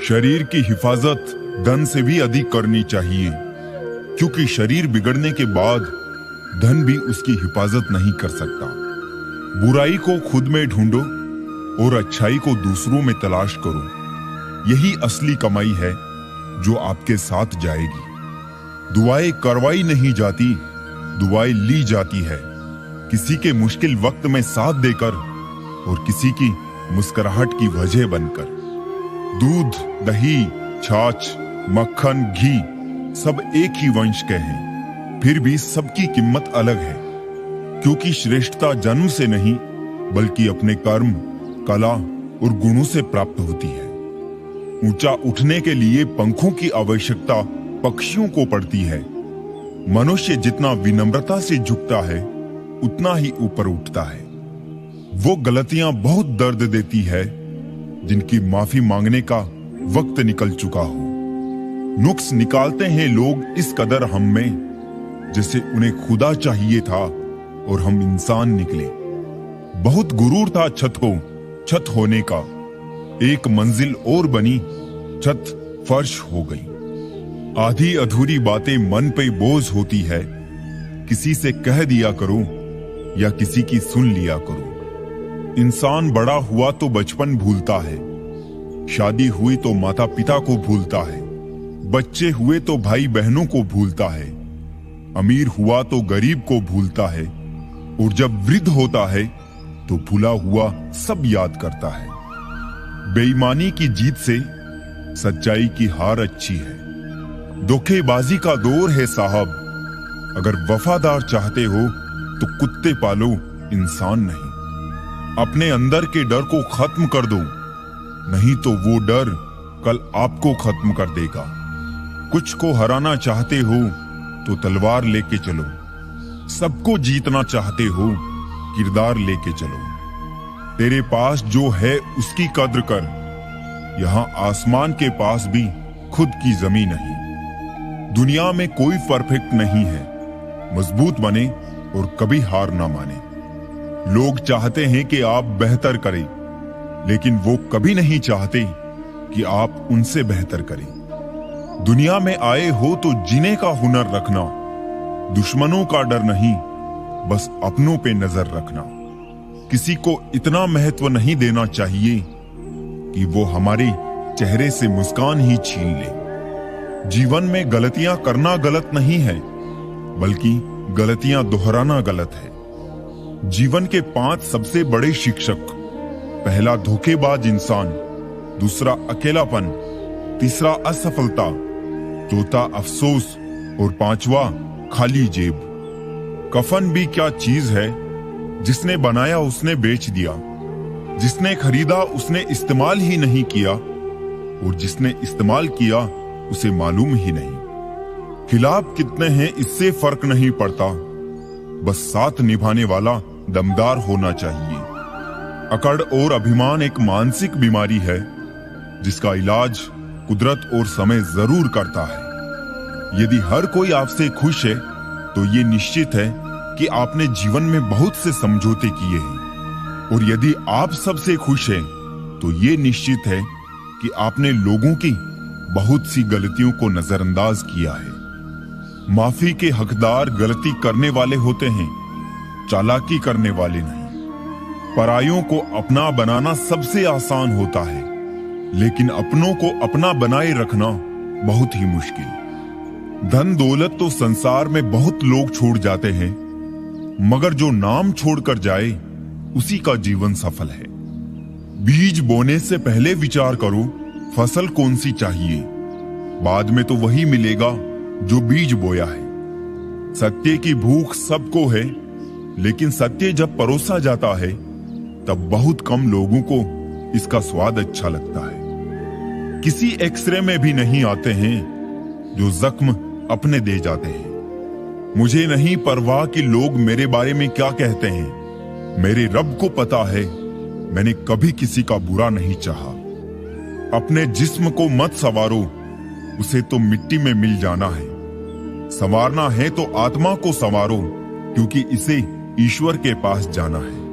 शरीर की हिफाजत धन से भी अधिक करनी चाहिए, क्योंकि शरीर बिगड़ने के बाद धन भी उसकी हिफाजत नहीं कर सकता। बुराई को खुद में ढूंढो और अच्छाई को दूसरों में तलाश करो। यही असली कमाई है जो आपके साथ जाएगी। दुआएं करवाई नहीं जाती, दुआएं ली जाती है। किसी के मुश्किल वक्त में साथ देकर और किसी की मुस्कुराहट की वजह बनकर। दूध, दही, छाछ, मक्खन, घी सब एक ही वंश के हैं, फिर भी सबकी कीमत अलग है, क्योंकि श्रेष्ठता जन्म से नहीं बल्कि अपने कर्म, कला और गुणों से प्राप्त होती है। ऊंचा उठने के लिए पंखों की आवश्यकता पक्षियों को पड़ती है। मनुष्य जितना विनम्रता से झुकता है उतना ही ऊपर उठता है। वो गलतियां बहुत दर्द देती है जिनकी माफी मांगने का वक्त निकल चुका हो। नुक्स निकालते हैं लोग इस कदर हम में, जैसे उन्हें खुदा चाहिए था और हम इंसान निकले। बहुत गुरूर था छत होने का, एक मंजिल और बनी, छत फर्श हो गई। आधी अधूरी बातें मन पे बोझ होती है, किसी से कह दिया करो या किसी की सुन लिया करो। इंसान बड़ा हुआ तो बचपन भूलता है, शादी हुई तो माता पिता को भूलता है, बच्चे हुए तो भाई बहनों को भूलता है, अमीर हुआ तो गरीब को भूलता है, और जब वृद्ध होता है तो भूला हुआ सब याद करता है। बेईमानी की जीत से सच्चाई की हार अच्छी है। धोखेबाजी का दौर है साहब, अगर वफादार चाहते हो तो कुत्ते पालो, इंसान नहीं। अपने अंदर के डर को खत्म कर दो, नहीं तो वो डर कल आपको खत्म कर देगा। कुछ को हराना चाहते हो तो तलवार लेके चलो, सबको जीतना चाहते हो किरदार लेके चलो। तेरे पास जो है उसकी कद्र कर, यहां आसमान के पास भी खुद की जमीन नहीं। दुनिया में कोई परफेक्ट नहीं है, मजबूत बने और कभी हार ना माने। लोग चाहते हैं कि आप बेहतर करें, लेकिन वो कभी नहीं चाहते कि आप उनसे बेहतर करें। दुनिया में आए हो तो जीने का हुनर रखना, दुश्मनों का डर नहीं, बस अपनों पे नजर रखना। किसी को इतना महत्व नहीं देना चाहिए कि वो हमारे चेहरे से मुस्कान ही छीन ले। जीवन में गलतियां करना गलत नहीं है, बल्कि गलतियां दोहराना गलत है। जीवन के 5 सबसे बड़े शिक्षक: पहला धोखेबाज इंसान, दूसरा अकेलापन, तीसरा असफलता, चौथा अफसोस और 5वां खाली जेब। कफन भी क्या चीज है, जिसने बनाया उसने बेच दिया, जिसने खरीदा उसने इस्तेमाल ही नहीं किया, और जिसने इस्तेमाल किया उसे मालूम ही नहीं। खिलाफ कितने हैं इससे फर्क नहीं पड़ता, बस साथ निभाने वाला दमदार होना चाहिए। अकड़ और अभिमान एक मानसिक बीमारी है जिसका इलाज कुदरत और समय जरूर करता है। यदि हर कोई आपसे खुश है तो ये निश्चित है कि आपने जीवन में बहुत से समझौते किए हैं, और यदि आप सबसे खुश हैं तो ये निश्चित है कि आपने लोगों की बहुत सी गलतियों को नजरअंदाज किया है। माफी के हकदार गलती करने वाले होते हैं, चालाकी करने वाले नहीं। परायों को अपना बनाना सबसे आसान होता है, लेकिन अपनों को अपना बनाए रखना बहुत ही मुश्किल। धन दौलत तो संसार में बहुत लोग छोड़ जाते हैं, मगर जो नाम छोड़कर जाए उसी का जीवन सफल है। बीज बोने से पहले विचार करो फसल कौन सी चाहिए, बाद में तो वही मिलेगा जो बीज बोया है। सत्य की भूख सबको है, लेकिन सत्य जब परोसा जाता है तब बहुत कम लोगों को इसका स्वाद अच्छा लगता है। किसी एक्सरे में भी नहीं आते हैं जो जख्म अपने दे जाते हैं। मुझे नहीं परवाह कि लोग मेरे बारे में क्या कहते हैं, मेरे रब को पता है मैंने कभी किसी का बुरा नहीं चाहा। अपने जिस्म को मत संवारो, उसे तो मिट्टी में मिल जाना है। संवारना है तो आत्मा को संवारो, क्योंकि इसे ईश्वर के पास जाना है।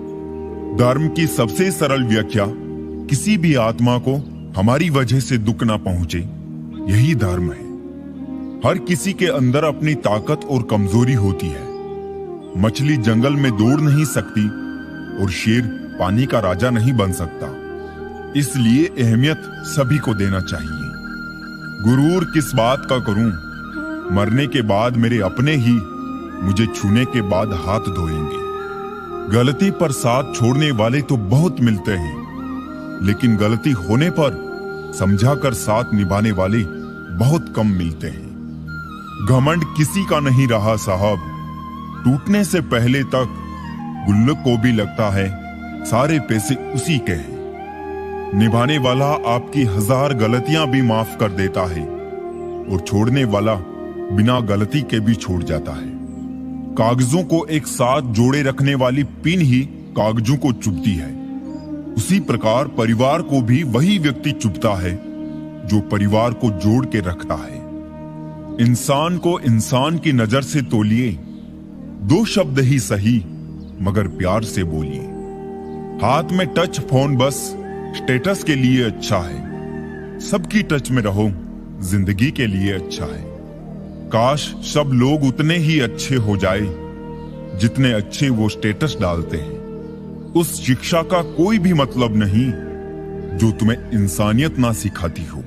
धर्म की सबसे सरल व्याख्या किसी भी आत्मा को हमारी वजह से दुख ना पहुंचे, यही धर्म है। हर किसी के अंदर अपनी ताकत और कमजोरी होती है। मछली जंगल में दौड़ नहीं सकती और शेर पानी का राजा नहीं बन सकता। इसलिए अहमियत सभी को देना चाहिए। गुरूर किस बात का करूं, मरने के बाद मेरे अपने ही मुझे छूने के बाद हाथ धोएंगे। गलती पर साथ छोड़ने वाले तो बहुत मिलते हैं, लेकिन गलती होने पर समझाकर साथ निभाने वाले बहुत कम मिलते हैं। घमंड किसी का नहीं रहा साहब, टूटने से पहले तक गुल्लक को भी लगता है सारे पैसे उसी के हैं। निभाने वाला आपकी 1000 गलतियां भी माफ कर देता है और छोड़ने वाला बिना गलती के भी छोड़ जाता है। कागजों को एक साथ जोड़े रखने वाली पिन ही कागजों को चुभती है। उसी प्रकार परिवार को भी वही व्यक्ति चुभता है जो परिवार को जोड़ के रखता है। इंसान को इंसान की नजर से तोलिए, 2 शब्द ही सही मगर प्यार से बोलिए। हाथ में टच फोन बस स्टेटस के लिए अच्छा है, सबकी टच में रहो जिंदगी के लिए अच्छा है। काश सब लोग उतने ही अच्छे हो जाए जितने अच्छे वो स्टेटस डालते हैं। उस शिक्षा का कोई भी मतलब नहीं जो तुम्हें इंसानियत ना सिखाती हो।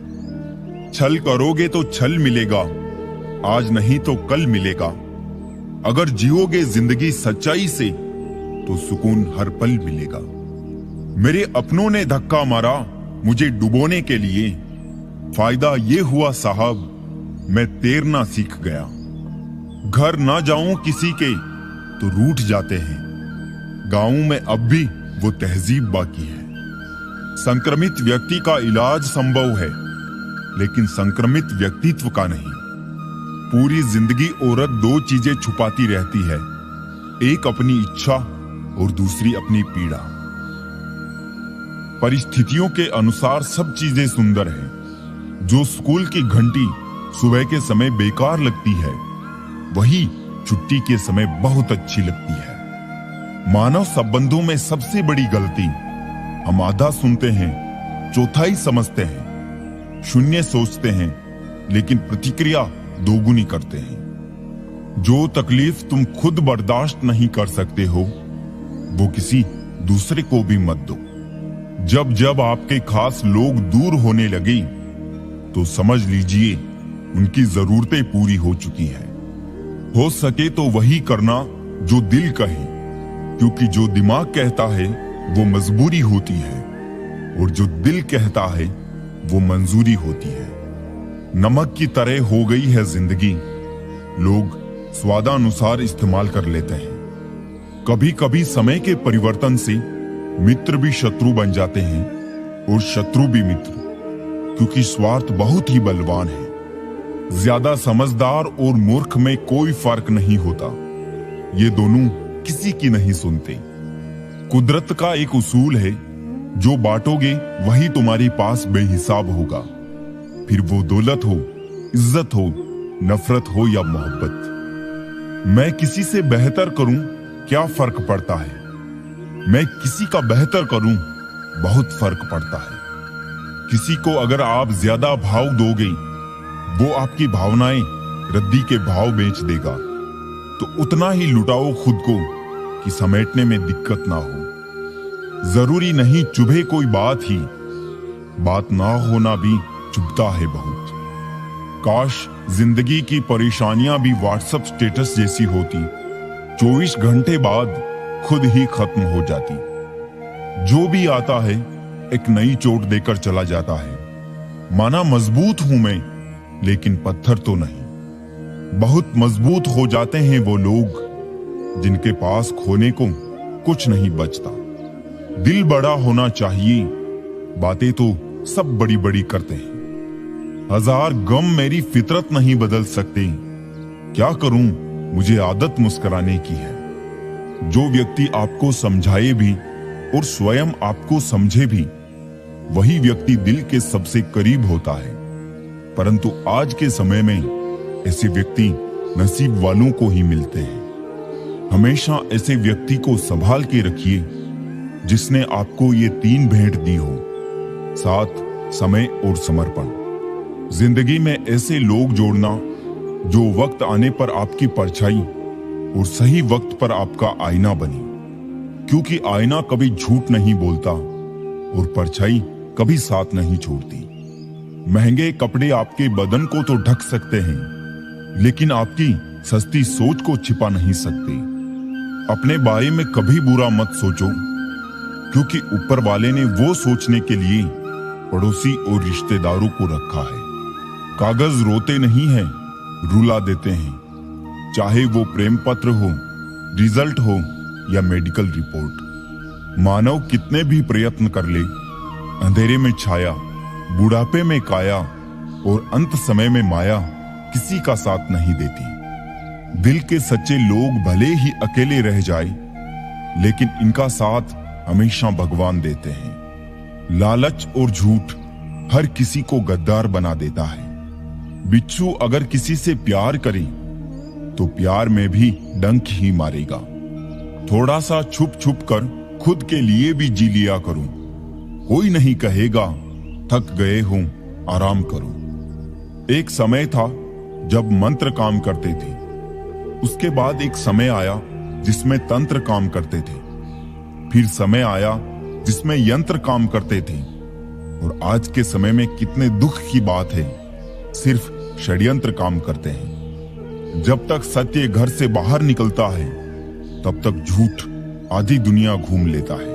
छल करोगे तो छल मिलेगा, आज नहीं तो कल मिलेगा। अगर जियोगे जिंदगी सच्चाई से तो सुकून हर पल मिलेगा। मेरे अपनों ने धक्का मारा मुझे डुबोने के लिए, फायदा ये हुआ साहब मैं तैरना सीख गया। घर ना जाऊं किसी के तो रूठ जाते हैं, गांव में अब भी वो तहजीब बाकी है। संक्रमित व्यक्ति का इलाज संभव है लेकिन संक्रमित व्यक्तित्व का नहीं। पूरी जिंदगी औरत 2 चीजें छुपाती रहती है, एक अपनी इच्छा और दूसरी अपनी पीड़ा। परिस्थितियों के अनुसार सब चीजें सुंदर हैं। जो स्कूल की घंटी सुबह के समय बेकार लगती है, वही छुट्टी के समय बहुत अच्छी लगती है। मानव संबंधों में सबसे बड़ी गलती, हम आधा सुनते हैं, चौथाई समझते हैं, शून्य सोचते हैं लेकिन प्रतिक्रिया दोगुनी करते हैं। जो तकलीफ तुम खुद बर्दाश्त नहीं कर सकते हो वो किसी दूसरे को भी मत दो। जब जब आपके खास लोग दूर होने लगे तो समझ लीजिए उनकी जरूरतें पूरी हो चुकी हैं। हो सके तो वही करना जो दिल कहे, क्योंकि जो दिमाग कहता है वो मजबूरी होती है और जो दिल कहता है वो मंजूरी होती है। नमक की तरह हो गई है जिंदगी, लोग स्वादानुसार इस्तेमाल कर लेते हैं। कभी कभी समय के परिवर्तन से मित्र भी शत्रु बन जाते हैं और शत्रु भी मित्र, क्योंकि स्वार्थ बहुत ही बलवान है। ज्यादा समझदार और मूर्ख में कोई फर्क नहीं होता, ये दोनों किसी की नहीं सुनते। कुदरत का एक उसूल है, जो बांटोगे वही तुम्हारे पास बेहिसाब होगा, फिर वो दौलत हो, इज्जत हो, नफरत हो या मोहब्बत। मैं किसी से बेहतर करूं क्या फर्क पड़ता है, मैं किसी का बेहतर करूं बहुत फर्क पड़ता है। किसी को अगर आप ज्यादा भाव दोगे वो आपकी भावनाएं रद्दी के भाव बेच देगा, तो उतना ही लुटाओ खुद को कि समेटने में दिक्कत ना हो। जरूरी नहीं चुभे कोई बात ही, बात ना होना भी चुभता है बहुत। काश जिंदगी की परेशानियां भी व्हाट्सएप स्टेटस जैसी होती, 24 घंटे बाद खुद ही खत्म हो जाती। जो भी आता है एक नई चोट देकर चला जाता है। माना मजबूत हूं मैं, लेकिन पत्थर तो नहीं। बहुत मजबूत हो जाते हैं वो लोग जिनके पास खोने को कुछ नहीं बचता। दिल बड़ा होना चाहिए, बातें तो सब बड़ी बड़ी करते हैं। 1000 गम मेरी फितरत नहीं बदल सकते, क्या करूं मुझे आदत मुस्कुराने की है। जो व्यक्ति आपको समझाए भी और स्वयं आपको समझे भी, वही व्यक्ति दिल के सबसे करीब होता है। परंतु आज के समय में ऐसे व्यक्ति नसीब वालों को ही मिलते हैं। हमेशा ऐसे व्यक्ति को संभाल के रखिए जिसने आपको ये 3 भेंट दी हो। साथ समय और समर्पण। जिंदगी में ऐसे लोग जोड़ना जो वक्त आने पर आपकी परछाई और सही वक्त पर आपका आईना बने, क्योंकि आईना कभी झूठ नहीं बोलता और परछाई कभी साथ नहीं छोड़ती। महंगे कपड़े आपके बदन को तो ढक सकते हैं, लेकिन आपकी सस्ती सोच को छिपा नहीं सकते। अपने बारे में कभी बुरा मत सोचो, क्योंकि ऊपर वाले ने वो सोचने के लिए पड़ोसी और रिश्तेदारों को रखा है। कागज रोते नहीं हैं, रुला देते हैं, चाहे वो प्रेम पत्र हो, रिजल्ट हो या मेडिकल रिपोर्ट। मानव कितने भी प्रयत्न कर ले, अंधेरे में छाया, बुढ़ापे में काया और अंत समय में माया किसी का साथ नहीं देती। दिल के सच्चे लोग भले ही अकेले रह जाए, लेकिन इनका साथ हमेशा भगवान देते हैं। लालच और झूठ हर किसी को गद्दार बना देता है। बिच्छू अगर किसी से प्यार करे तो प्यार में भी डंक ही मारेगा। थोड़ा सा छुप छुप कर खुद के लिए भी जी लिया करो, कोई नहीं कहेगा थक गए हो, आराम करो। एक समय था जब मंत्र काम करते थे, उसके बाद एक समय आया जिसमें तंत्र काम करते थे, फिर समय आया जिसमें यंत्र काम करते थे, और आज के समय में कितने दुख की बात है, सिर्फ षड्यंत्र काम करते हैं। जब तक सत्य घर से बाहर निकलता है, तब तक झूठ आधी दुनिया घूम लेता है।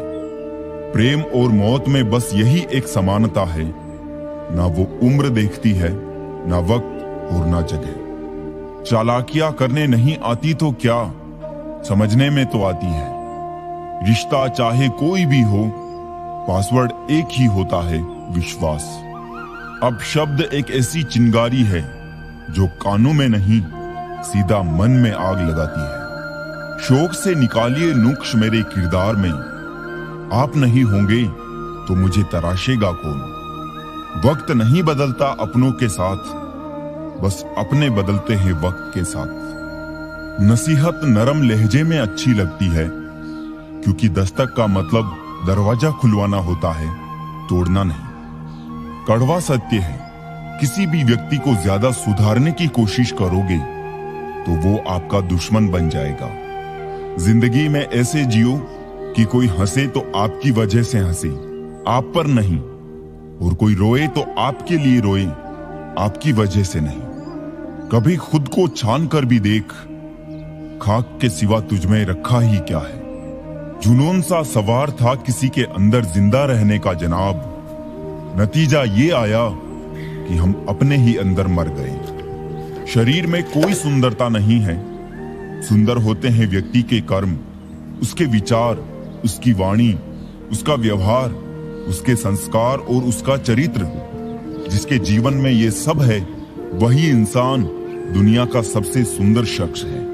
प्रेम और मौत में बस यही एक समानता है, ना वो उम्र देखती है, ना वक्त और ना जगह। चालाकियां करने नहीं आती तो क्या, समझने में तो आती है। रिश्ता चाहे कोई भी हो, पासवर्ड एक ही होता है, विश्वास। अब शब्द एक ऐसी चिंगारी है जो कानों में नहीं, सीधा मन में आग लगाती है। शौक से निकालिए नुक्श मेरे किरदार में, आप नहीं होंगे तो मुझे तराशेगा कौन। वक्त नहीं बदलता अपनों के साथ, बस अपने बदलते हैं वक्त के साथ। नसीहत नरम लहजे में अच्छी लगती है, क्योंकि दस्तक का मतलब दरवाजा खुलवाना होता है, तोड़ना नहीं। कड़वा सत्य है, किसी भी व्यक्ति को ज्यादा सुधारने की कोशिश करोगे तो वो आपका दुश्मन बन जाएगा। जिंदगी में ऐसे जियो कि कोई हंसे तो आपकी वजह से हंसे, आप पर नहीं, और कोई रोए तो आपके लिए रोए, आपकी वजह से नहीं। कभी खुद को छान कर भी देख, खाक के सिवा तुझमें रखा ही क्या है। जुनून सा सवार था किसी के अंदर जिंदा रहने का जनाब, नतीजा ये आया कि हम अपने ही अंदर मर गए। शरीर में कोई सुंदरता नहीं है, सुंदर होते हैं व्यक्ति के कर्म, उसके विचार, उसकी वाणी, उसका व्यवहार, उसके संस्कार और उसका चरित्र। जिसके जीवन में ये सब है, वही इंसान दुनिया का सबसे सुंदर शख्स है।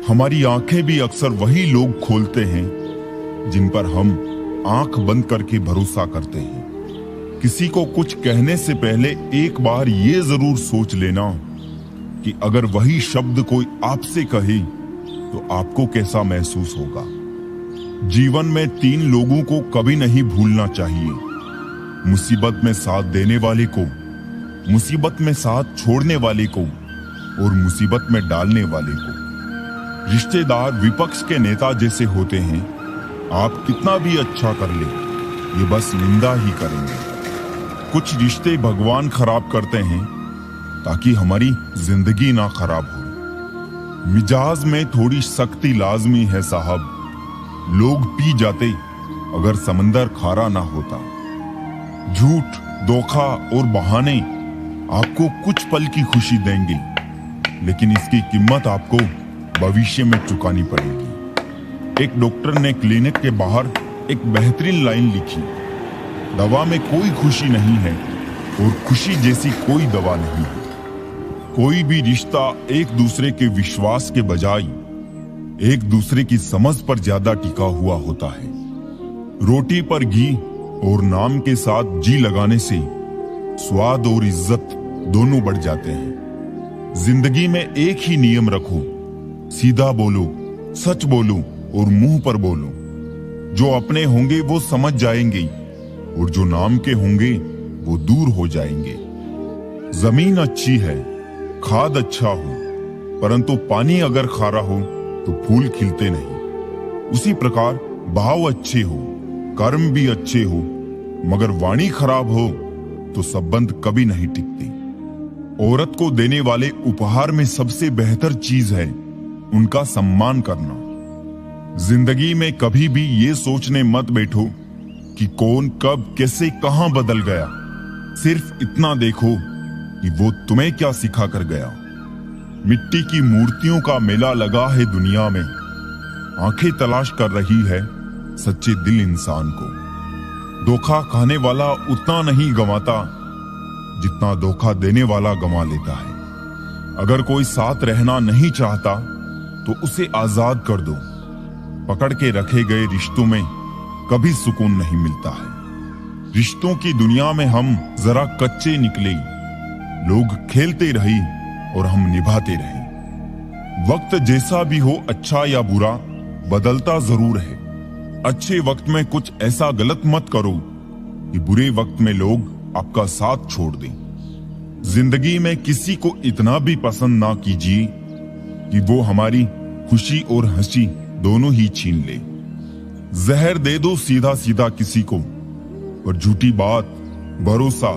हमारी आंखें भी अक्सर वही लोग खोलते हैं जिन पर हम आंख बंद करके भरोसा करते हैं। किसी को कुछ कहने से पहले एक बार ये जरूर सोच लेना कि अगर वही शब्द कोई आपसे कहे तो आपको कैसा महसूस होगा। जीवन में 3 लोगों को कभी नहीं भूलना चाहिए, मुसीबत में साथ देने वाले को, मुसीबत में साथ छोड़ने वाले को और मुसीबत में डालने वाले को। रिश्तेदार विपक्ष के नेता जैसे होते हैं, आप कितना भी अच्छा कर ले, ये बस निंदा ही करेंगे। कुछ रिश्ते भगवान खराब करते हैं ताकि हमारी जिंदगी ना खराब हो। मिजाज में थोड़ी सख्ती लाजमी है साहब, लोग पी जाते अगर समंदर खारा ना होता। झूठ, धोखा और बहाने आपको कुछ पल की खुशी देंगे, लेकिन इसकी कीमत आपको भविष्य में चुकानी पड़ेगी। एक डॉक्टर ने क्लिनिक के बाहर एक बेहतरीन लाइन लिखी, दवा में कोई खुशी नहीं है और खुशी जैसी कोई दवा नहीं है। कोई भी रिश्ता एक दूसरे के विश्वास के बजाय एक दूसरे की समझ पर ज्यादा टिका हुआ होता है। रोटी पर घी और नाम के साथ जी लगाने से स्वाद और इज्जत दोनों बढ़ जाते हैं। जिंदगी में एक ही नियम रखो, सीधा बोलो, सच बोलो और मुंह पर बोलो। जो अपने होंगे वो समझ जाएंगे और जो नाम के होंगे वो दूर हो जाएंगे। जमीन अच्छी है, खाद अच्छा हो, परंतु पानी अगर खारा हो तो फूल खिलते नहीं। उसी प्रकार भाव अच्छे हो, कर्म भी अच्छे हो, मगर वाणी खराब हो तो संबंध कभी नहीं टिकते। औरत को देने वाले उपहार में सबसे बेहतर चीज है उनका सम्मान करना। जिंदगी में कभी भी ये सोचने मत बैठो कि कौन कब कैसे कहां बदल गया। सिर्फ इतना देखो कि वो तुम्हें क्या सिखा कर गया। मिट्टी की मूर्तियों का मेला लगा है दुनिया में, आंखें तलाश कर रही है सच्चे दिल इंसान को। धोखा खाने वाला उतना नहीं गंवाता जितना धोखा देने वाला गंवा लेता है। अगर कोई साथ रहना नहीं चाहता तो उसे आजाद कर दो। पकड़ के रखे गए रिश्तों में कभी सुकून नहीं मिलता है। रिश्तों की दुनिया में हम जरा कच्चे निकले, लोग खेलते रहे और हम निभाते रहे। वक्त जैसा भी हो, अच्छा या बुरा, बदलता जरूर है। अच्छे वक्त में कुछ ऐसा गलत मत करो कि बुरे वक्त में लोग आपका साथ छोड़ दें। जिंदगी में किसी को इतना भी पसंद ना कीजिए कि वो हमारी खुशी और हंसी दोनों ही छीन ले। जहर दे दो सीधा सीधा किसी को, और झूठी बात, भरोसा,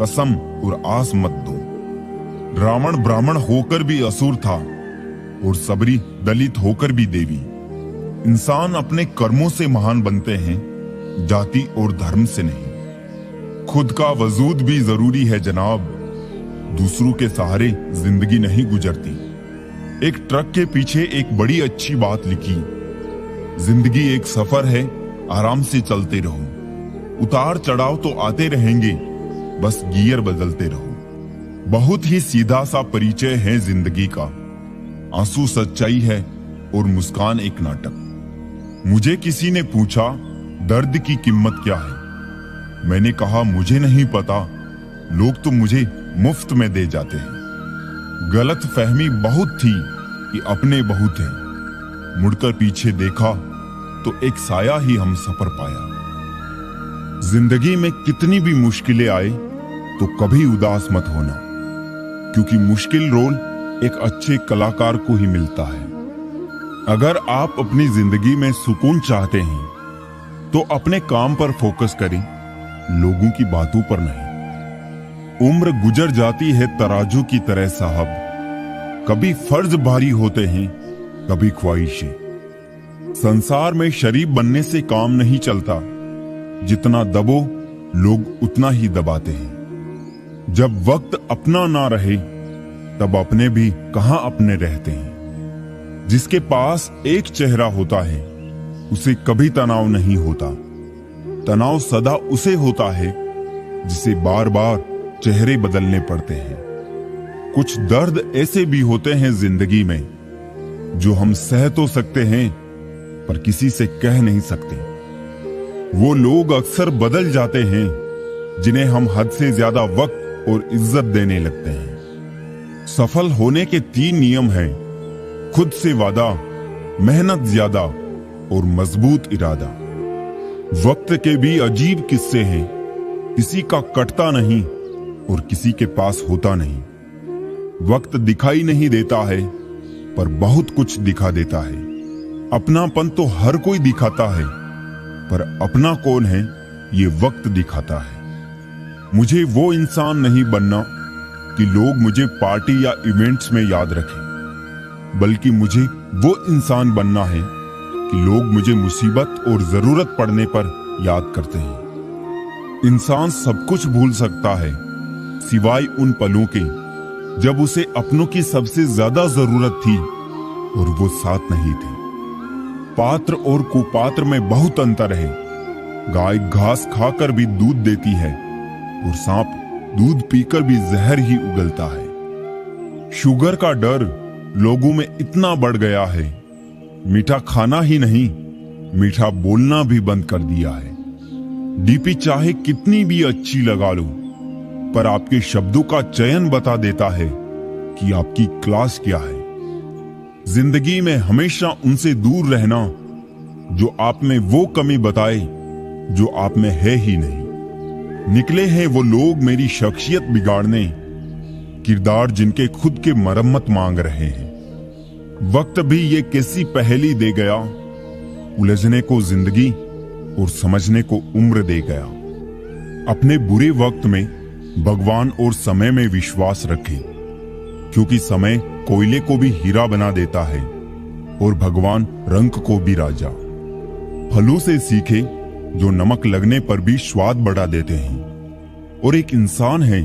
कसम और आस मत दो। रावण ब्राह्मण होकर भी असुर था और सबरी दलित होकर भी देवी। इंसान अपने कर्मों से महान बनते हैं, जाति और धर्म से नहीं। खुद का वजूद भी जरूरी है जनाब, दूसरों के सहारे जिंदगी नहीं गुजरती। एक ट्रक के पीछे एक बड़ी अच्छी बात लिखी, जिंदगी एक सफर है, आराम से चलते रहो। उतार चढ़ाव तो आते रहेंगे, बस गियर बदलते रहो। बहुत ही सीधा सा परिचय है जिंदगी का। आंसू सच्चाई है और मुस्कान एक नाटक। मुझे किसी ने पूछा दर्द की कीमत क्या है। मैंने कहा मुझे नहीं पता, लोग तो मुझे मुफ्त में दे जाते हैं। गलत फहमी बहुत थी कि अपने बहुत हैं। मुड़कर पीछे देखा तो एक साया ही हम सफर पाया। जिंदगी में कितनी भी मुश्किलें आए तो कभी उदास मत होना, क्योंकि मुश्किल रोल एक अच्छे कलाकार को ही मिलता है। अगर आप अपनी जिंदगी में सुकून चाहते हैं तो अपने काम पर फोकस करें, लोगों की बातों पर नहीं। उम्र गुजर जाती है तराजू की तरह साहब, कभी फर्ज भारी होते हैं, कभी ख्वाहिशें। संसार में शरीफ बनने से काम नहीं चलता, जितना दबो लोग उतना ही दबाते हैं। जब वक्त अपना ना रहे तब अपने भी कहां अपने रहते हैं। जिसके पास एक चेहरा होता है उसे कभी तनाव नहीं होता। तनाव सदा उसे होता है जिसे बार बार चेहरे बदलने पड़ते हैं। कुछ दर्द ऐसे भी होते हैं जिंदगी में जो हम सह तो सकते हैं पर किसी से कह नहीं सकते। वो लोग अक्सर बदल जाते हैं जिन्हें हम हद से ज्यादा वक्त और इज्जत देने लगते हैं। सफल होने के 3 नियम हैं: खुद से वादा, मेहनत ज्यादा और मजबूत इरादा। वक्त के भी अजीब किस्से हैं, किसी का कटता नहीं और किसी के पास होता नहीं। वक्त दिखाई नहीं देता है पर बहुत कुछ दिखा देता है। अपनापन तो हर कोई दिखाता है, पर अपना कौन है ये वक्त दिखाता है। मुझे वो इंसान नहीं बनना कि लोग मुझे पार्टी या इवेंट्स में याद रखें, बल्कि मुझे वो इंसान बनना है कि लोग मुझे मुसीबत और जरूरत पड़ने पर याद करते हैं। इंसान सब कुछ भूल सकता है सिवाय उन पलों के जब उसे अपनों की सबसे ज्यादा जरूरत थी और वो साथ नहीं थे। पात्र और कुपात्र में बहुत अंतर है। गाय घास खाकर भी दूध देती है और सांप दूध पीकर भी जहर ही उगलता है। शुगर का डर लोगों में इतना बढ़ गया है, मीठा खाना ही नहीं, मीठा बोलना भी बंद कर दिया है। डीपी चाहे कितनी भी अच्छी लगा लो, पर आपके शब्दों का चयन बता देता है कि आपकी क्लास क्या है। जिंदगी में हमेशा उनसे दूर रहना जो आप में वो कमी बताए जो आप में है ही नहीं। निकले हैं वो लोग मेरी शख्सियत बिगाड़ने, किरदार जिनके खुद के मरम्मत मांग रहे हैं। वक्त भी ये कैसी पहेली दे गया, उलझने को जिंदगी और समझने को उम्र दे गया। अपने बुरे वक्त में भगवान और समय में विश्वास रखें, क्योंकि समय कोयले को भी हीरा बना देता है और भगवान रंग को भी राजा। फलों से सीखे जो नमक लगने पर भी स्वाद बढ़ा देते हैं, और एक इंसान है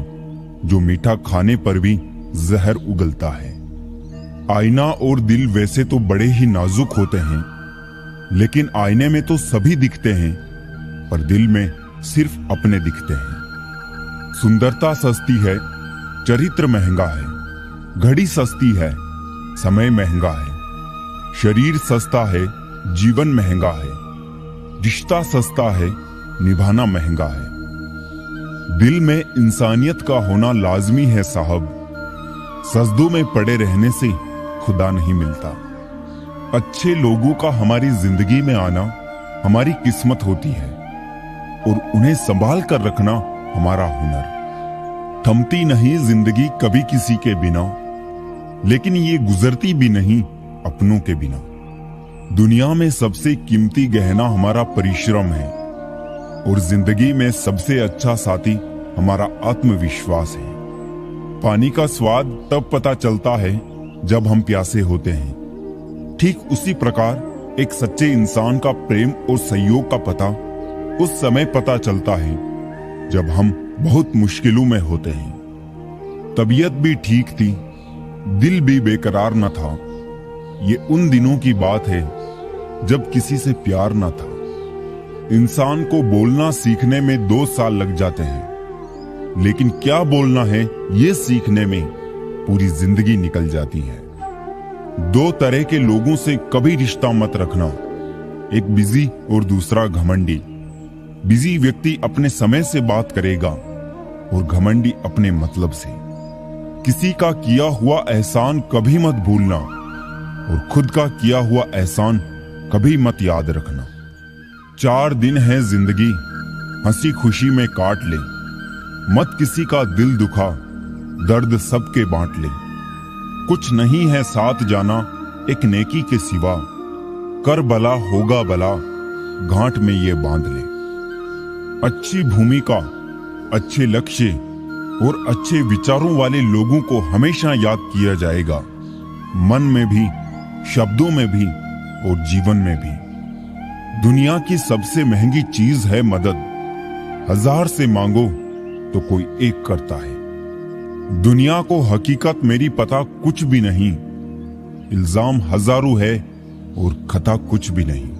जो मीठा खाने पर भी जहर उगलता है। आईना और दिल वैसे तो बड़े ही नाजुक होते हैं, लेकिन आईने में तो सभी दिखते हैं, पर दिल में सिर्फ अपने दिखते हैं। सुंदरता सस्ती है, चरित्र महंगा है। घड़ी सस्ती है, समय महंगा है। शरीर सस्ता है, जीवन महंगा है। रिश्ता सस्ता है, निभाना महंगा है। दिल में इंसानियत का होना लाजमी है साहब। सजदों में पड़े रहने से खुदा नहीं मिलता। अच्छे लोगों का हमारी जिंदगी में आना हमारी किस्मत होती है, और उन्हें संभाल कर रखना हमारा हुनर। थमती नहीं जिंदगी कभी किसी के बिना, लेकिन ये गुजरती भी नहीं अपनों के बिना। दुनिया में सबसे कीमती गहना हमारा परिश्रम है, और जिंदगी में सबसे अच्छा साथी हमारा आत्मविश्वास है। पानी का स्वाद तब पता चलता है जब हम प्यासे होते हैं। ठीक उसी प्रकार एक सच्चे इंसान का प्रेम और सहयोग का पता उस समय पता चलता है जब हम बहुत मुश्किलों में होते हैं। तबीयत भी ठीक थी, दिल भी बेकरार न था। ये उन दिनों की बात है जब किसी से प्यार न था। इंसान को बोलना सीखने में 2 साल लग जाते हैं, लेकिन क्या बोलना है ये सीखने में पूरी जिंदगी निकल जाती है। 2 तरह के लोगों से कभी रिश्ता मत रखना, एक बिजी और दूसरा घमंडी। बिजी व्यक्ति अपने समय से बात करेगा और घमंडी अपने मतलब से। किसी का किया हुआ एहसान कभी मत भूलना, और खुद का किया हुआ एहसान कभी मत याद रखना। 4 दिन है जिंदगी, हंसी खुशी में काट ले। मत किसी का दिल दुखा, दर्द सबके बांट ले। कुछ नहीं है साथ जाना एक नेकी के सिवा, कर भला होगा भला घाट में ये बांध ले। अच्छी भूमिका, अच्छे लक्ष्य और अच्छे विचारों वाले लोगों को हमेशा याद किया जाएगा, मन में भी, शब्दों में भी और जीवन में भी। दुनिया की सबसे महंगी चीज है मदद। 1000 से मांगो तो कोई एक करता है। दुनिया को हकीकत मेरी पता कुछ भी नहीं। इल्जाम हजारों है और खता कुछ भी नहीं।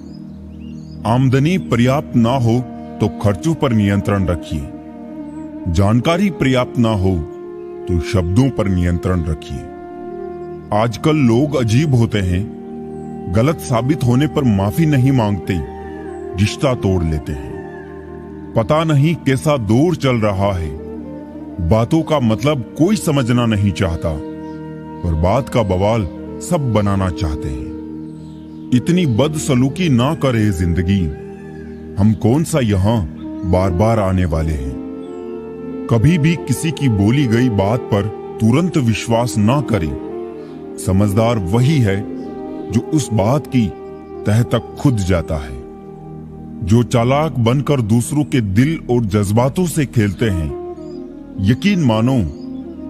आमदनी पर्याप्त ना हो तो खर्चों पर नियंत्रण रखिए। जानकारी पर्याप्त ना हो तो शब्दों पर नियंत्रण रखिए। आजकल लोग अजीब होते हैं, गलत साबित होने पर माफी नहीं मांगते, रिश्ता तोड़ लेते हैं। पता नहीं कैसा दौर चल रहा है, बातों का मतलब कोई समझना नहीं चाहता, पर बात का बवाल सब बनाना चाहते हैं। इतनी बदसलूकी ना करे जिंदगी, हम कौन सा यहां बार बार आने वाले हैं। कभी भी किसी की बोली गई बात पर तुरंत विश्वास ना करें। समझदार वही है जो उस बात की तह तक खुद जाता है। जो चालाक बनकर दूसरों के दिल और जज्बातों से खेलते हैं, यकीन मानो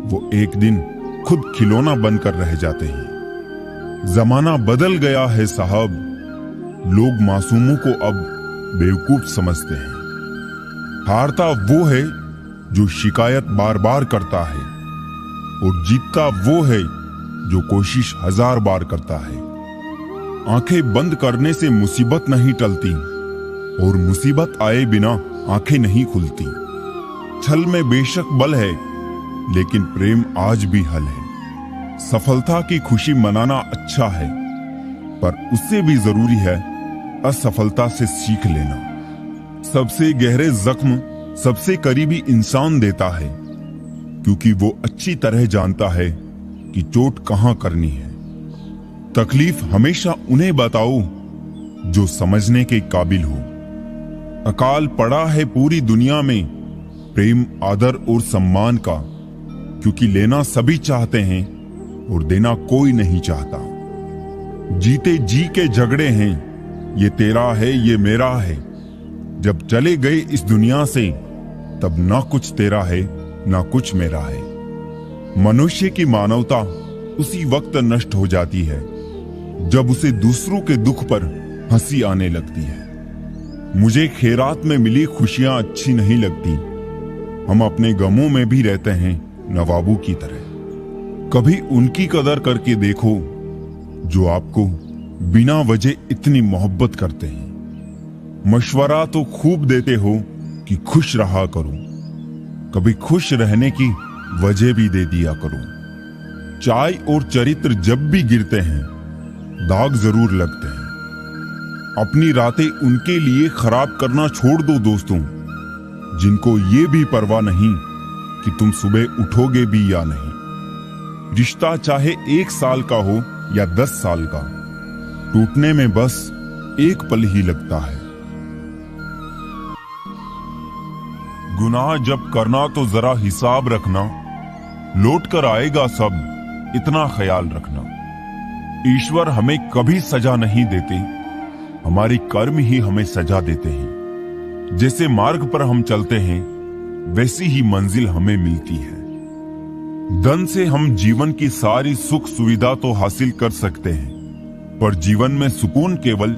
वो एक दिन खुद खिलौना बनकर रह जाते हैं। जमाना बदल गया है साहब, लोग मासूमों को अब बेवकूफ समझते हैं। हारता वो है जो शिकायत बार बार करता है, और जीतता वो है जो कोशिश 1000 बार करता है। आंखें बंद करने से मुसीबत नहीं टलती, और मुसीबत आए बिना आंखें नहीं खुलती। छल में बेशक बल है, लेकिन प्रेम आज भी हल है। सफलता की खुशी मनाना अच्छा है, पर उससे भी जरूरी है असफलता से सीख लेना। सबसे गहरे जख्म सबसे करीबी इंसान देता है, क्योंकि वो अच्छी तरह जानता है कि चोट कहां करनी है। तकलीफ हमेशा उन्हें बताओ जो समझने के काबिल हो। अकाल पड़ा है पूरी दुनिया में, प्रेम, आदर और सम्मान का, क्योंकि लेना सभी चाहते हैं और देना कोई नहीं चाहता। जीते जी के झगड़े हैं, ये तेरा है ये मेरा है। जब चले गए इस दुनिया से तब ना कुछ तेरा है ना कुछ मेरा है। मनुष्य की मानवता उसी वक्त नष्ट हो जाती है जब उसे दूसरों के दुख पर हंसी आने लगती है। मुझे खैरात में मिली खुशियां अच्छी नहीं लगती। हम अपने गमों में भी रहते हैं नवाबों की तरह। कभी उनकी कदर करके देखो जो आपको बिना वजह इतनी मोहब्बत करते हैं। मशवरा तो खूब देते हो कि खुश रहा करो, कभी खुश रहने की वजह भी दे दिया करो। चाय और चरित्र जब भी गिरते हैं दाग जरूर लगते हैं। अपनी रातें उनके लिए खराब करना छोड़ दो दोस्तों, जिनको ये भी परवाह नहीं कि तुम सुबह उठोगे भी या नहीं। रिश्ता चाहे 1 साल का हो या 10 साल का, टूटने में बस एक पल ही लगता है। गुनाह जब करना तो जरा हिसाब रखना, लौट कर आएगा सब, इतना ख्याल रखना। ईश्वर हमें कभी सजा नहीं देते, हमारी कर्म ही हमें सजा देते हैं। जैसे मार्ग पर हम चलते हैं वैसी ही मंजिल हमें मिलती है। धन से हम जीवन की सारी सुख सुविधा तो हासिल कर सकते हैं, पर जीवन में सुकून केवल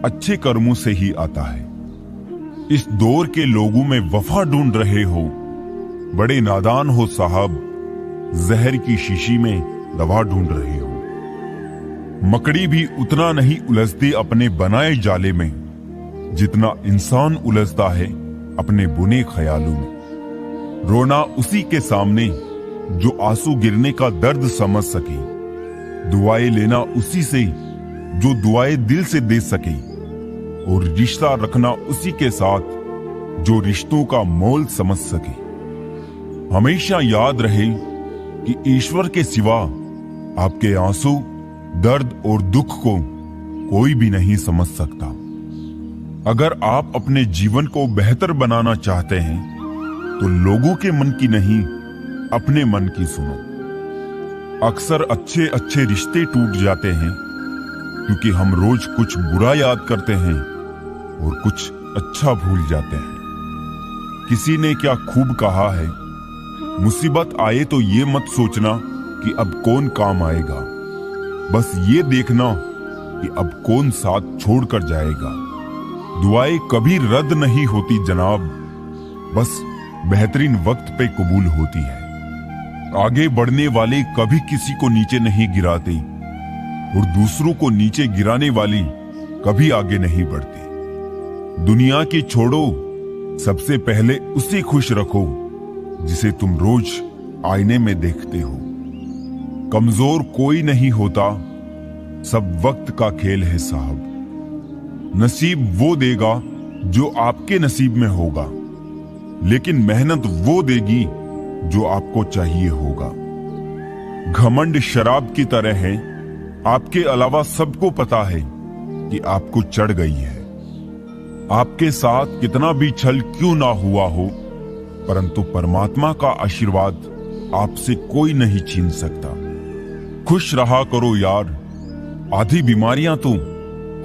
अच्छे कर्मों से ही आता है। इस दौर के लोगों में वफा ढूंढ रहे हो, बड़े नादान हो साहब, जहर की शीशी में दवा ढूंढ रहे हो। मकड़ी भी उतना नहीं उलझती अपने बनाए जाले में जितना इंसान उलझता है अपने बुने ख्यालों में। रोना उसी के सामने जो आंसू गिरने का दर्द समझ सके, दुआएं लेना उसी से जो दुआएं दिल से दे सके, और रिश्ता रखना उसी के साथ जो रिश्तों का मोल समझ सके। हमेशा याद रहे कि ईश्वर के सिवा आपके आंसू, दर्द और दुख को कोई भी नहीं समझ सकता। अगर आप अपने जीवन को बेहतर बनाना चाहते हैं तो लोगों के मन की नहीं, अपने मन की सुनो। अक्सर अच्छे अच्छे रिश्ते टूट जाते हैं क्योंकि हम रोज कुछ बुरा याद करते हैं और कुछ अच्छा भूल जाते हैं। किसी ने क्या खूब कहा है, मुसीबत आए तो ये मत सोचना कि अब कौन काम आएगा, बस ये देखना कि अब कौन साथ छोड़कर जाएगा। दुआएं कभी रद्द नहीं होती जनाब, बस बेहतरीन वक्त पे कबूल होती है। आगे बढ़ने वाले कभी किसी को नीचे नहीं गिराते और दूसरों को नीचे गिराने वाले कभी आगे नहीं बढ़ते। दुनिया की छोड़ो, सबसे पहले उसे खुश रखो जिसे तुम रोज आईने में देखते हो। कमजोर कोई नहीं होता, सब वक्त का खेल है साहब। नसीब वो देगा जो आपके नसीब में होगा, लेकिन मेहनत वो देगी जो आपको चाहिए होगा। घमंड शराब की तरह है, आपके अलावा सबको पता है कि आपको चढ़ गई है। आपके साथ कितना भी छल क्यों ना हुआ हो, परंतु परमात्मा का आशीर्वाद आपसे कोई नहीं छीन सकता। खुश रहा करो यार, आधी बीमारियां तो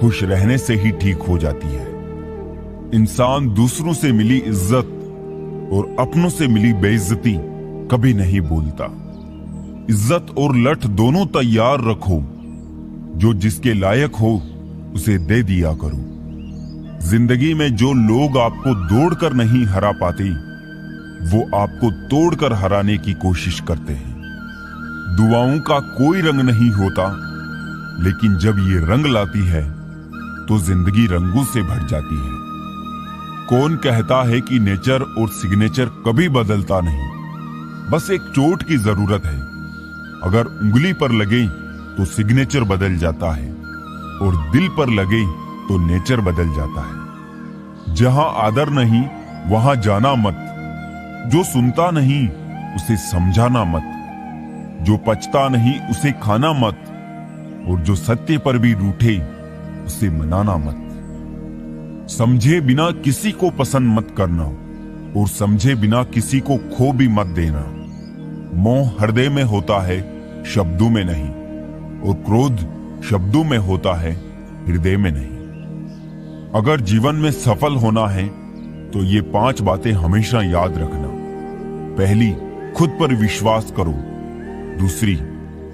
खुश रहने से ही ठीक हो जाती है। इंसान दूसरों से मिली इज्जत और अपनों से मिली बेइज्जती कभी नहीं भूलता। इज्जत और लठ दोनों तैयार रखो, जो जिसके लायक हो उसे दे दिया करो। जिंदगी में जो लोग आपको दौड़कर नहीं हरा पाते, वो आपको तोड़कर हराने की कोशिश करते हैं। दुआओं का कोई रंग नहीं होता, लेकिन जब ये रंग लाती है तो जिंदगी रंगों से भर जाती है। कौन कहता है कि नेचर और सिग्नेचर कभी बदलता नहीं, बस एक चोट की जरूरत है। अगर उंगली पर लगे तो सिग्नेचर बदल जाता है और दिल पर लगे तो नेचर बदल जाता है। जहां आदर नहीं वहां जाना मत, जो सुनता नहीं उसे समझाना मत, जो पचता नहीं उसे खाना मत, और जो सत्य पर भी रूठे उसे मनाना मत। समझे बिना किसी को पसंद मत करना, और समझे बिना किसी को खो भी मत देना। मोह हृदय में होता है, शब्दों में नहीं, और क्रोध शब्दों में होता है, हृदय में नहीं। अगर जीवन में सफल होना है तो ये 5 बातें हमेशा याद रखना। पहली, खुद पर विश्वास करो। दूसरी,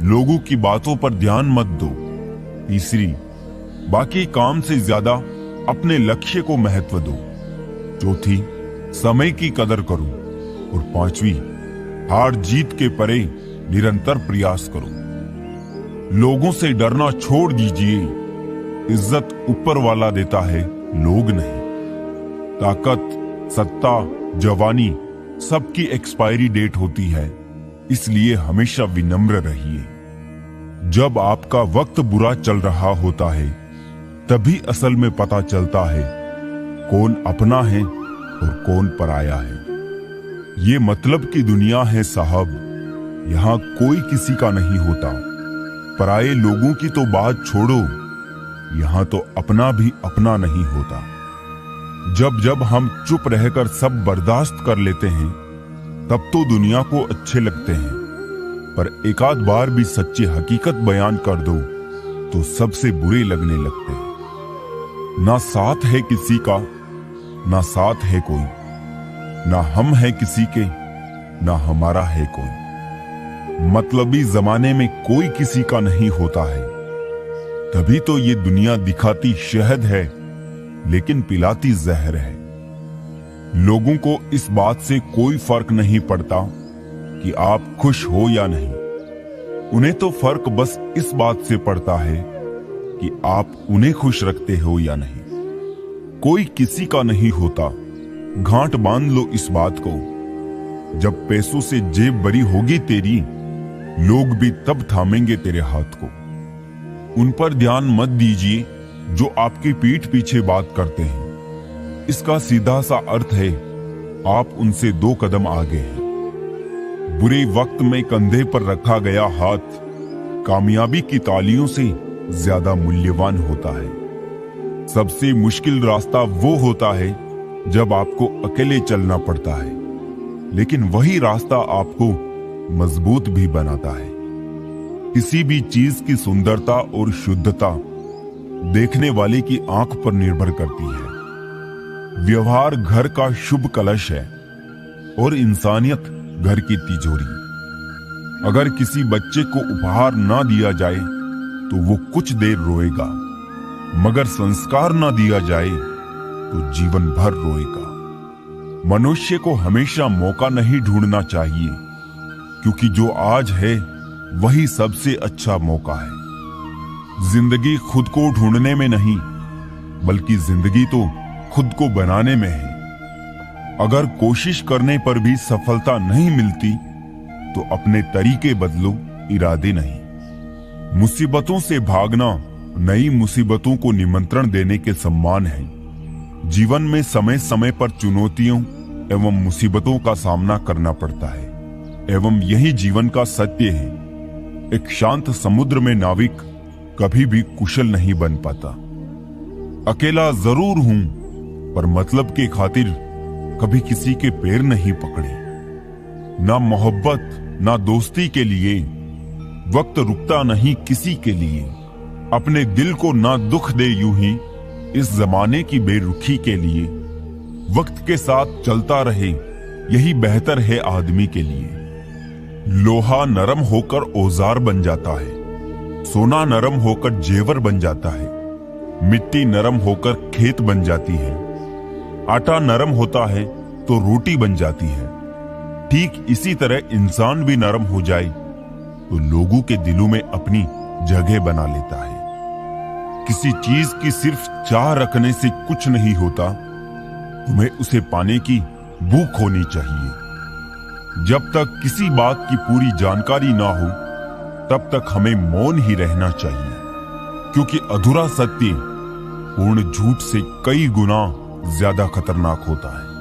लोगों की बातों पर ध्यान मत दो। तीसरी, बाकी काम से ज्यादा अपने लक्ष्य को महत्व दो। चौथी, समय की कदर करो। और पांचवी, हार जीत के परे निरंतर प्रयास करो। लोगों से डरना छोड़ दीजिए। इज्जत ऊपर वाला देता है, लोग नहीं। ताकत, सत्ता, जवानी सबकी एक्सपायरी डेट होती है, इसलिए हमेशा विनम्र रहिए। जब आपका वक्त बुरा चल रहा होता है तभी असल में पता चलता है कौन अपना है और कौन पराया है। ये मतलब की दुनिया है साहब, यहां कोई किसी का नहीं होता। पराये लोगों की तो बात छोड़ो, यहां तो अपना भी अपना नहीं होता। जब जब हम चुप रहकर सब बर्दाश्त कर लेते हैं तब तो दुनिया को अच्छे लगते हैं, पर एकाध बार भी सच्ची हकीकत बयान कर दो तो सबसे बुरे लगने लगते हैं। ना साथ है किसी का, ना साथ है कोई, ना हम है किसी के, ना हमारा है कोई। मतलबी जमाने में कोई किसी का नहीं होता है। तभी तो ये दुनिया दिखाती शहद है लेकिन पिलाती जहर है। लोगों को इस बात से कोई फर्क नहीं पड़ता कि आप खुश हो या नहीं। उन्हें तो फर्क बस इस बात से पड़ता है कि आप उन्हें खुश रखते हो या नहीं। कोई किसी का नहीं होता, गांठ बांध लो इस बात को। जब पैसों से जेब भरी होगी तेरी, लोग भी तब थामेंगे तेरे हाथ को। उन पर ध्यान मत दीजिए जो आपकी पीठ पीछे बात करते हैं। इसका सीधा सा अर्थ है आप उनसे 2 कदम आगे हैं। बुरे वक्त में कंधे पर रखा गया हाथ कामयाबी की तालियों से ज्यादा मूल्यवान होता है। सबसे मुश्किल रास्ता वो होता है जब आपको अकेले चलना पड़ता है, लेकिन वही रास्ता आपको मजबूत भी बनाता है। किसी भी चीज की सुंदरता और शुद्धता देखने वाले की आंख पर निर्भर करती है। व्यवहार घर का शुभ कलश है और इंसानियत घर की तिजोरी। अगर किसी बच्चे को उपहार ना दिया जाए तो वो कुछ देर रोएगा, मगर संस्कार ना दिया जाए तो जीवन भर रोएगा। मनुष्य को हमेशा मौका नहीं ढूंढना चाहिए, क्योंकि जो आज है वही सबसे अच्छा मौका है। जिंदगी खुद को ढूंढने में नहीं, बल्कि जिंदगी तो खुद को बनाने में है। अगर कोशिश करने पर भी सफलता नहीं मिलती तो अपने तरीके बदलो, इरादे नहीं। मुसीबतों से भागना नई मुसीबतों को निमंत्रण देने के समान है। जीवन में समय समय पर चुनौतियों एवं मुसीबतों का सामना करना पड़ता है, एवं यही जीवन का सत्य है। एक शांत समुद्र में नाविक कभी भी कुशल नहीं बन पाता। अकेला जरूर हूं, पर मतलब के खातिर कभी किसी के पैर नहीं पकड़े। ना मोहब्बत ना दोस्ती के लिए वक्त रुकता नहीं किसी के लिए। अपने दिल को ना दुख दे यूं ही इस जमाने की बेरुखी के लिए। वक्त के साथ चलता रहे, यही बेहतर है आदमी के लिए। लोहा नरम होकर औजार बन जाता है, सोना नरम होकर जेवर बन जाता है, मिट्टी नरम होकर खेत बन जाती है, आटा नरम होता है तो रोटी बन जाती है। ठीक इसी तरह इंसान भी नरम हो जाए तो लोगों के दिलों में अपनी जगह बना लेता है। किसी चीज की सिर्फ चाह रखने से कुछ नहीं होता, तुम्हें उसे पाने की भूख होनी चाहिए। जब तक किसी बात की पूरी जानकारी ना हो तब तक हमें मौन ही रहना चाहिए, क्योंकि अधूरा सत्य पूर्ण झूठ से कई गुना ज्यादा खतरनाक होता है।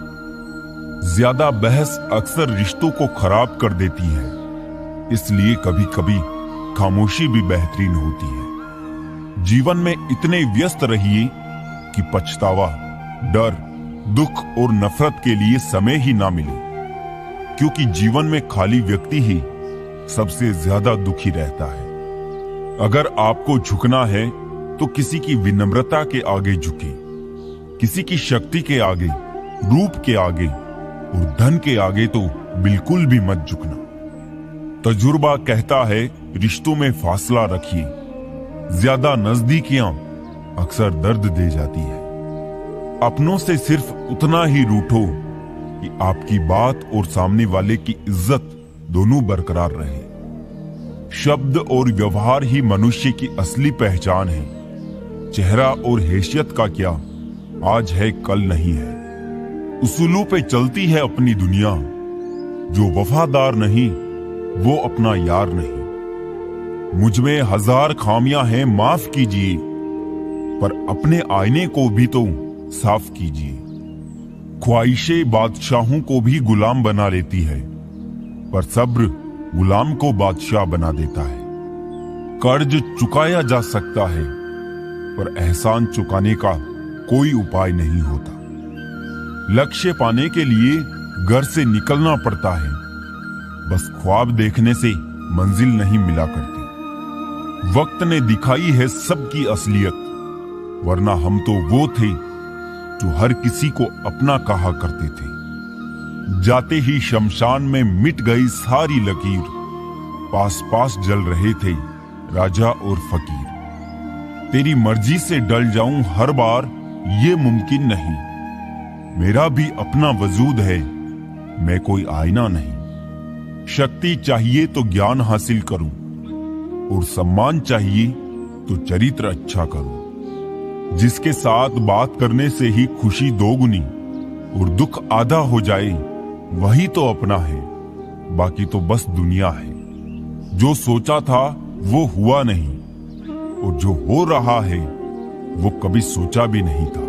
ज्यादा बहस अक्सर रिश्तों को खराब कर देती है, इसलिए कभी कभी खामोशी भी बेहतरीन होती है। जीवन में इतने व्यस्त रहिए कि पछतावा, डर दुख और नफरत के लिए समय ही ना मिले, क्योंकि जीवन में खाली व्यक्ति ही सबसे ज्यादा दुखी रहता है। अगर आपको झुकना है तो किसी की विनम्रता के आगे झुके, किसी की शक्ति के आगे, रूप के आगे और धन के आगे तो बिल्कुल भी मत झुकना। तजुर्बा कहता है, रिश्तों में फासला रखिए, ज्यादा नजदीकियां अक्सर दर्द दे जाती है। अपनों से सिर्फ उतना ही रूठो कि आपकी बात और सामने वाले की इज्जत दोनों बरकरार रहे। शब्द और व्यवहार ही मनुष्य की असली पहचान है। चेहरा और हैसियत का क्या, आज है कल नहीं है। उसूलों पे चलती है अपनी दुनिया, जो वफादार नहीं वो अपना यार नहीं। मुझ में 1000 खामियां हैं, माफ कीजिए, पर अपने आईने को भी तो साफ कीजिए। ख्वाहिशें बादशाहों को भी गुलाम बना लेती है, पर सब्र गुलाम को बादशाह बना देता है। कर्ज चुकाया जा सकता है, पर एहसान चुकाने का कोई उपाय नहीं होता। लक्ष्य पाने के लिए घर से निकलना पड़ता है, बस ख्वाब देखने से मंजिल नहीं मिला करती। वक्त ने दिखाई है सबकी असलियत, वरना हम तो वो थे जो हर किसी को अपना कहा करते थे। जाते ही शमशान में मिट गई सारी लकीर, पास पास जल रहे थे राजा और फकीर। तेरी मर्जी से डल जाऊं हर बार, ये मुमकिन नहीं। मेरा भी अपना वजूद है, मैं कोई आईना नहीं। शक्ति चाहिए तो ज्ञान हासिल करूं, और सम्मान चाहिए तो चरित्र अच्छा करूं। जिसके साथ बात करने से ही खुशी दोगुनी और दुख आधा हो जाए, वही तो अपना है, बाकी तो बस दुनिया है। जो सोचा था वो हुआ नहीं, और जो हो रहा है वो कभी सोचा भी नहीं था।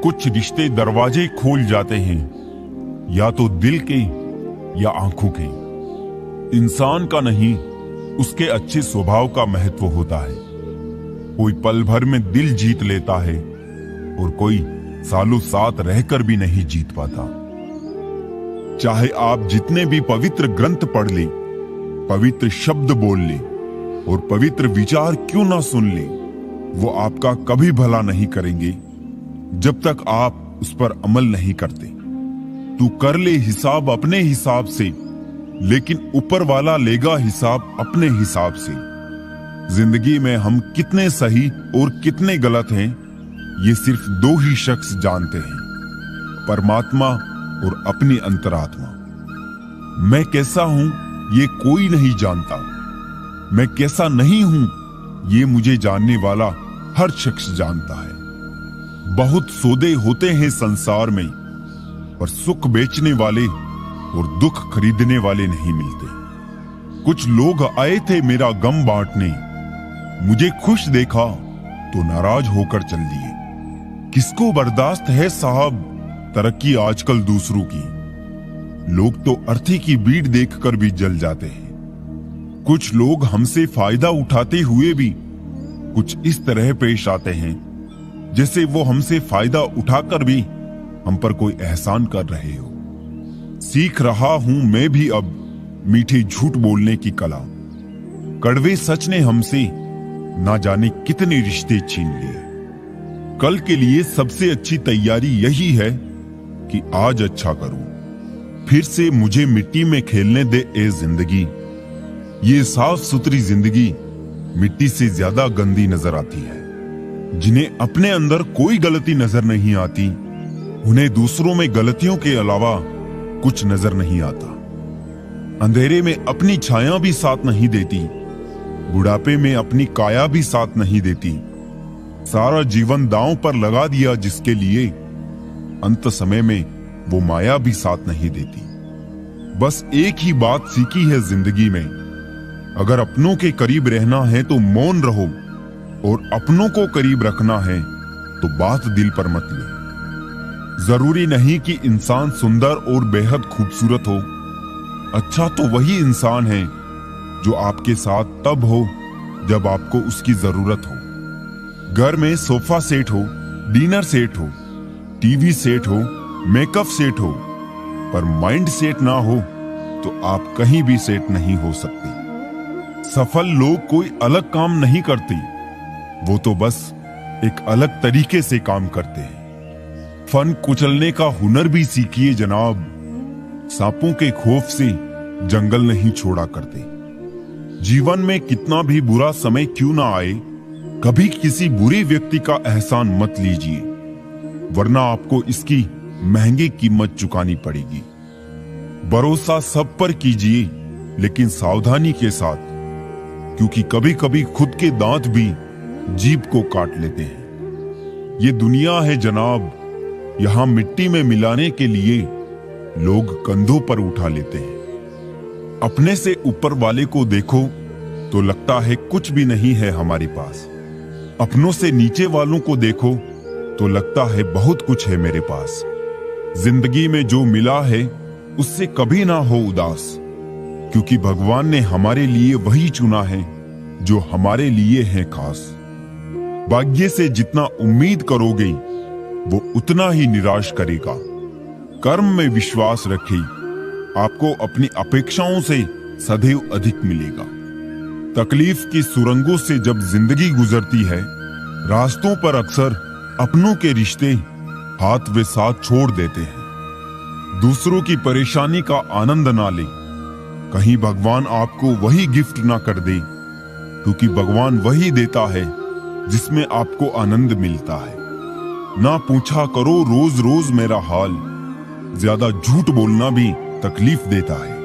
कुछ रिश्ते दरवाजे खोल जाते हैं, या तो दिल के या आंखों के। इंसान का नहीं, उसके अच्छे स्वभाव का महत्व होता है। कोई पल भर में दिल जीत लेता है, और कोई सालों साथ रहकर भी नहीं जीत पाता। चाहे आप जितने भी पवित्र ग्रंथ पढ़ ले, पवित्र शब्द बोल ले और पवित्र विचार क्यों ना सुन ले, वो आपका कभी भला नहीं करेंगे जब तक आप उस पर अमल नहीं करते। तू कर ले हिसाब अपने हिसाब से, लेकिन ऊपर वाला लेगा हिसाब अपने हिसाब से। जिंदगी में हम कितने सही और कितने गलत हैं, ये सिर्फ 2 ही शख्स जानते हैं, परमात्मा और अपनी अंतरात्मा। मैं कैसा हूं ये कोई नहीं जानता, मैं कैसा नहीं हूं ये मुझे जानने वाला हर शख्स जानता है। बहुत सौदे होते हैं संसार में, पर सुख बेचने वाले और दुख खरीदने वाले नहीं मिलते। कुछ लोग आए थे मेरा गम बांटने, मुझे खुश देखा तो नाराज होकर चल दिए। किसको बर्दाश्त है साहब तरक्की आजकल दूसरों की। लोग तो अर्थी की बीड़ देखकर भी जल जाते हैं। कुछ लोग हमसे फायदा उठाते हुए भी कुछ इस तरह पेश आते हैं जैसे वो हमसे फायदा उठाकर भी हम पर कोई एहसान कर रहे हो। सीख रहा हूं मैं भी अब मीठे झूठ बोलने की कला। कड़वे सच ने हमसे ना जाने कितने रिश्ते छीन लिए। कल के लिए सबसे अच्छी तैयारी यही है कि आज अच्छा करूं। फिर से मुझे मिट्टी में खेलने दे ए जिंदगी। ये साफ सुथरी जिंदगी मिट्टी से ज्यादा गंदी नजर आती है। जिन्हें अपने अंदर कोई गलती नजर नहीं आती, उन्हें दूसरों में गलतियों के अलावा कुछ नजर नहीं आता। अंधेरे में अपनी छाया भी साथ नहीं देती, बुढ़ापे में अपनी काया भी साथ नहीं देती। सारा जीवन दांव पर लगा दिया जिसके लिए, अंत समय में वो माया भी साथ नहीं देती। बस एक ही बात सीखी है जिंदगी में, अगर अपनों के करीब रहना है तो मौन रहो, और अपनों को करीब रखना है तो बात दिल पर मत ले। जरूरी नहीं कि इंसान सुंदर और बेहद खूबसूरत हो। अच्छा तो वही इंसान है जो आपके साथ तब हो जब आपको उसकी जरूरत हो। घर में सोफा सेट हो, डिनर सेट हो, टीवी सेट हो, मेकअप सेट हो, पर माइंड सेट ना हो तो आप कहीं भी सेट नहीं हो सकते। सफल लोग कोई अलग काम नहीं करते, वो तो बस एक अलग तरीके से काम करते हैं। फन कुचलने का हुनर भी सीखिए जनाब, सांपों के खौफ से जंगल नहीं छोड़ा करते। जीवन में कितना भी बुरा समय क्यों ना आए, कभी किसी बुरे व्यक्ति का एहसान मत लीजिए, वरना आपको इसकी महंगी कीमत चुकानी पड़ेगी। भरोसा सब पर कीजिए, लेकिन सावधानी के साथ, क्योंकि कभी कभी खुद के दांत भी जीभ को काट लेते हैं। ये दुनिया है जनाब, यहां मिट्टी में मिलाने के लिए लोग कंधों पर उठा लेते हैं। अपने से ऊपर वाले को देखो तो लगता है कुछ भी नहीं है हमारे पास, अपनों से नीचे वालों को देखो तो लगता है बहुत कुछ है मेरे पास। जिंदगी में जो मिला है उससे कभी ना हो उदास, क्योंकि भगवान ने हमारे लिए वही चुना है जो हमारे लिए है खास। भाग्य से जितना उम्मीद करोगे वो उतना ही निराश करेगा। कर्म में विश्वास रखें, आपको अपनी अपेक्षाओं से सदैव अधिक मिलेगा। तकलीफ की सुरंगों से जब जिंदगी गुजरती है, रास्तों पर अक्सर अपनों के रिश्ते हाथ वे साथ छोड़ देते हैं। दूसरों की परेशानी का आनंद ना ले, कहीं भगवान आपको वही गिफ्ट ना कर दे, क्योंकि भगवान वही देता है जिसमें आपको आनंद मिलता है। ना पूछा करो रोज रोज मेरा हाल, ज्यादा झूठ बोलना भी तकलीफ देता है।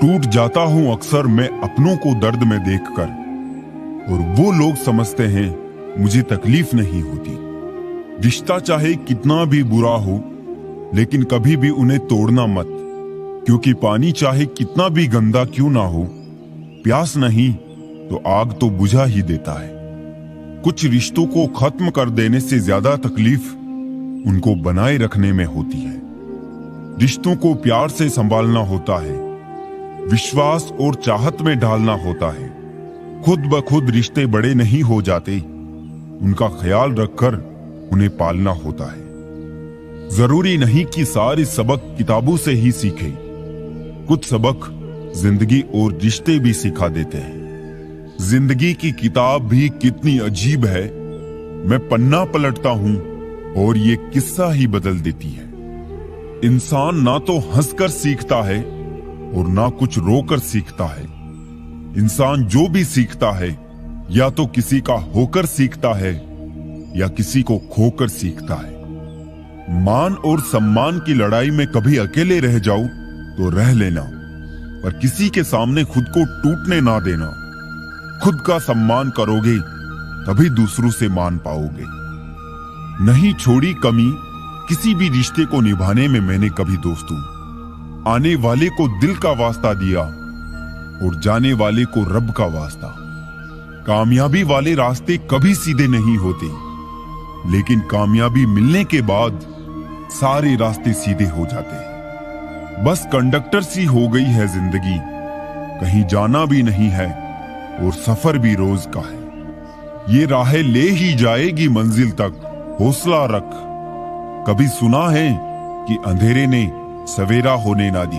टूट जाता हूं अक्सर मैं अपनों को दर्द में देखकर, और वो लोग समझते हैं मुझे तकलीफ नहीं होती। रिश्ता चाहे कितना भी बुरा हो, लेकिन कभी भी उन्हें तोड़ना मत, क्योंकि पानी चाहे कितना भी गंदा क्यों ना हो, प्यास नहीं तो आग तो बुझा ही देता है। कुछ रिश्तों को खत्म कर देने से ज्यादा तकलीफ उनको बनाए रखने में होती है। रिश्तों को प्यार से संभालना होता है, विश्वास और चाहत में ढालना होता है। खुद ब खुद रिश्ते बड़े नहीं हो जाते, उनका ख्याल रखकर उन्हें पालना होता है। जरूरी नहीं कि सारे सबक किताबों से ही सीखें, कुछ सबक जिंदगी और रिश्ते भी सिखा देते हैं। जिंदगी की किताब भी कितनी अजीब है, मैं पन्ना पलटता हूं और ये किस्सा ही बदल देती है। इंसान ना तो हंसकर सीखता है और ना कुछ रोकर सीखता है। इंसान जो भी सीखता है या तो किसी का होकर सीखता है या किसी को खोकर सीखता है। मान और सम्मान की लड़ाई में कभी अकेले रह जाओ तो रह लेना, पर किसी के सामने खुद को टूटने ना देना। खुद का सम्मान करोगे तभी दूसरों से मान पाओगे। नहीं छोड़ी कमी किसी भी रिश्ते को निभाने में मैंने कभी दोस्तों। आने वाले को दिल का वास्ता दिया और जाने वाले को रब का वास्ता। कामयाबी वाले रास्ते कभी सीधे नहीं होते, लेकिन कामयाबी मिलने के बाद सारे रास्ते सीधे हो जाते हैं। बस कंडक्टर सी हो गई है जिंदगी, कहीं जाना भी नहीं है और सफर भी रोज का है। ये राहें ले ही जाएगी मंजिल तक, हौसला रख। कभी सुना है कि अंधेरे ने सवेरा होने ना दिया।